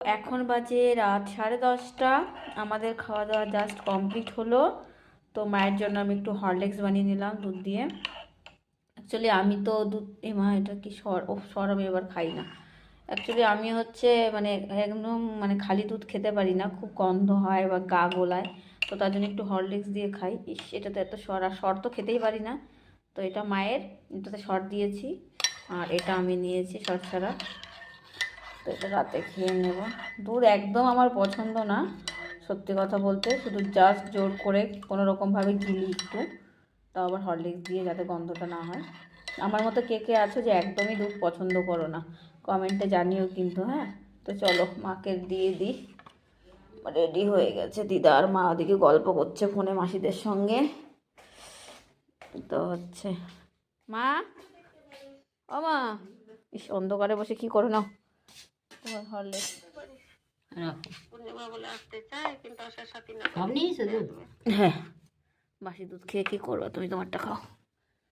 এখন বাজে রাত 10:30। আমাদের খাওয়া দাওয়া জাস্ট কমপ্লিট হলো। তো মায়ের জন্য আমি একটু হরলিক্স বানিয়ে নিলাম দুধ দিয়ে। অ্যাকচুয়ালি আমি তো দুধ এটা কি সর আমি এবার খাই না। অ্যাকচুয়ালি আমি হচ্ছে মানে একদম মানে খালি দুধ খেতে পারি না, খুব গন্ধ হয় বা গা গোলায়। তো তার জন্য একটু হরলিক্স দিয়ে খাই। এটাতে এত সর, আর সর তো খেতেই পারি না। তো এটা মায়ের, এটাতে সর দিয়েছি, আর এটা আমি নিয়েছি সর ছাড়া। তো এটা রাতে খেয়ে নেব। দুধ একদম আমার পছন্দ না সত্যি কথা বলতে, শুধু জাস্ট জোর করে কোনো রকমভাবে গিলি একটু, তাও আবার হরলিক্স দিয়ে, যাতে গন্ধটা না হয়। আমার মতো কে কে আছো যে একদমই দুধ পছন্দ করো না, কমেন্টে জানিও কিন্তু। হ্যাঁ, তো চলো মাকে দিয়ে দিই। রেডি হয়ে গেছে দিদা, আর মা ওদিকে গল্প করছে ফোনে মাসিদের সঙ্গে। তো হচ্ছে মা, ও মা, ইস অন্ধকারে বসে কি করো, নাও তোমার হরলিক্স। হ্যাঁ, বাসি দুধ খেয়ে কি করবো, তুমি তোমারটা খাও।